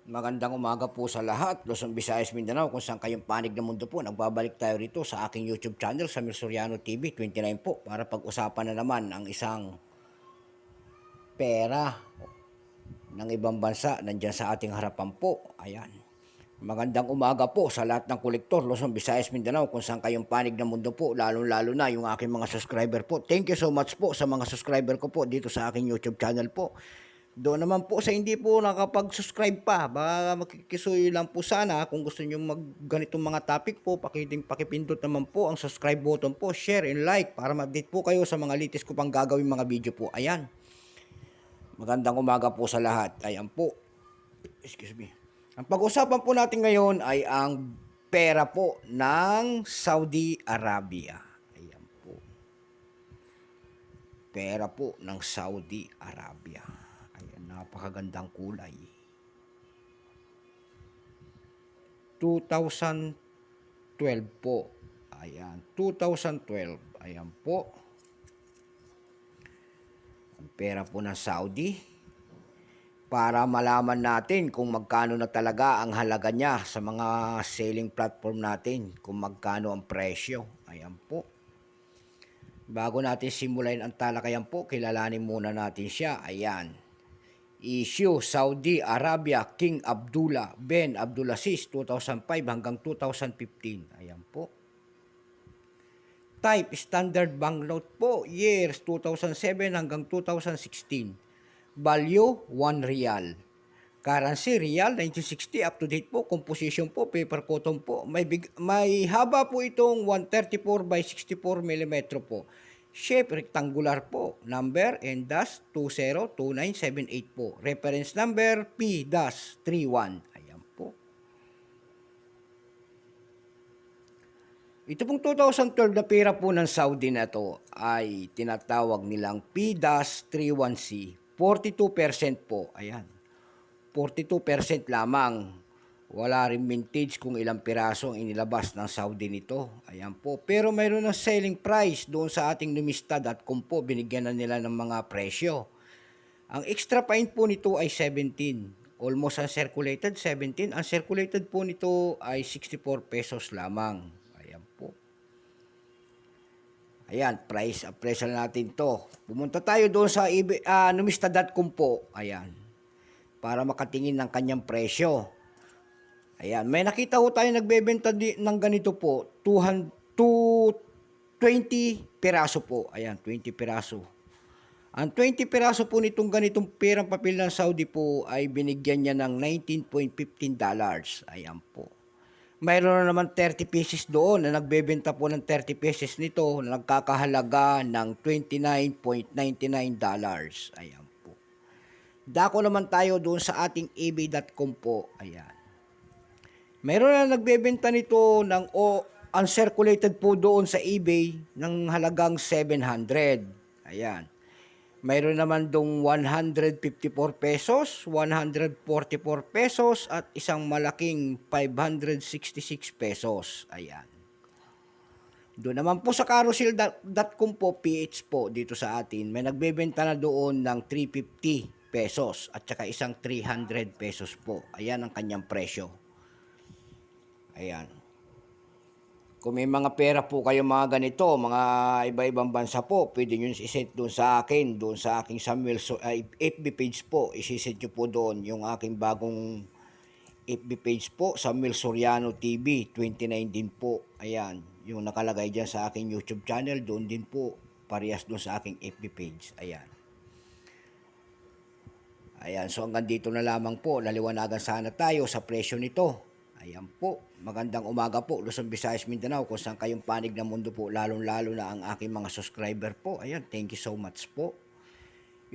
Magandang umaga po sa lahat, Luzon, Visayas, Mindanao, kung saan kayong panig ng mundo po. Nagbabalik tayo rito sa aking YouTube channel, Samir Soriano TV 29 po, para pag-usapan na naman ang isang pera ng ibang bansa nandyan sa ating harapan po. Ayan. Magandang umaga po sa lahat ng kolektor, Luzon, Visayas, Mindanao, kung saan kayong panig ng mundo po, lalo-lalo na yung aking mga subscriber po. Thank you so much po sa mga subscriber ko po dito sa aking YouTube channel po. Doon naman po sa hindi po nakapag-subscribe pa, baka makikisuyo lang po sana kung gusto niyo mag ganitong mga topic po, pakipindot naman po ang subscribe button po, share and like para ma-update po kayo sa mga latest ko pang gagawin mga video po. Ayan. Magandang umaga po sa lahat. Ayan po. Excuse me. Ang pag-usapan po natin ngayon ay ang pera po ng Saudi Arabia. Ayan po. Pera po ng Saudi Arabia. Ayan, napakagandang kulay. 2012 po. Ayan, 2012. Ayan po. Ang pera po ng Saudi. Para malaman natin kung magkano na talaga ang halaga niya sa mga selling platform natin. Kung magkano ang presyo. Ayan po. Bago natin simulan ang talakayan po, kilalanin muna natin siya. Ayan. Issue Saudi Arabia King Abdullah bin Abdulaziz 2005 hanggang 2015. Ayan po. Type Standard Banknote po, years 2007 hanggang 2016. Value 1 real. Currency real 1960 up to date po. Composition po paper cotton po. May haba po itong 134 by 64 mm po. Shape rectangular po. Number N-202978 po. Reference number P-31. Ayan po. Ito pong 2012 na pera po ng Saudi na to ay tinatawag nilang P-31C. 42% po. Ayan. 42% lamang. Wala rin mintage kung ilang piraso ang inilabas ng Saudi nito. Ayan po. Pero mayroon ng selling price doon sa ating numista.com po. Binigyan na nila ng mga presyo. Ang extra fine po nito ay 17. Almost uncirculated, 17. Ang circulated po nito ay 64 pesos lamang. Ayan po. Ayan, price appraisal natin to. Pumunta tayo doon sa numista.com po. Ayan. Para makatingin ng kanyang presyo. Ayan, may nakita ho tayo nagbebenta ng ganito po, 20 piraso po. Ayan, 20 piraso. Ang 20 piraso po nitong ganitong perang papel ng Saudi po ay binigyan niya ng $19.15. Ayan po. Mayroon na naman 30 pieces doon na nagbebenta po ng 30 pieces nito na nagkakahalaga ng $29.99. Ayan po. Dako naman tayo doon sa ating ebay.com po. Ayan. Mayroon na nagbebenta nito ng uncirculated po doon sa eBay ng halagang 700. Ayan. Mayroon naman dong 154 pesos, 144 pesos at isang malaking 566 pesos. Ayan. Doon naman po sa carousel.com po, PH po dito sa atin, may nagbebenta na doon ng 350 pesos at saka isang 300 pesos po. Ayan ang kanyang presyo. Ayan. Kung may mga pera po kayo mga ganito, mga iba-ibang bansa po, pwede nyo isend doon sa akin, doon sa aking Samuel FB page po. Isisend nyo po doon yung aking bagong FB page po, Samuel Soriano TV, 29 din po. Ayan, yung nakalagay dyan sa aking YouTube channel, doon din po, parehas doon sa aking FB page. Ayan. Ayan, so hanggang dito na lamang po, naliwanagan sana tayo sa presyo nito. Ayan po, magandang umaga po, Luzon, Visayas, Mindanao, kung saan kayong panig ng mundo po, lalong-lalo na ang aking mga subscriber po. Ayan, thank you so much po.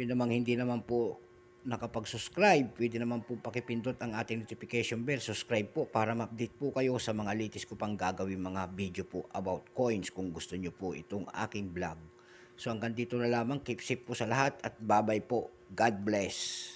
Yun namang hindi naman po nakapag-subscribe, pwede naman po pakipindot ang ating notification bell, subscribe po para ma-update po kayo sa mga latest ko pang gagawin mga video po about coins kung gusto nyo po itong aking vlog. So hanggang dito na lamang, keep safe po sa lahat at bye-bye po. God bless.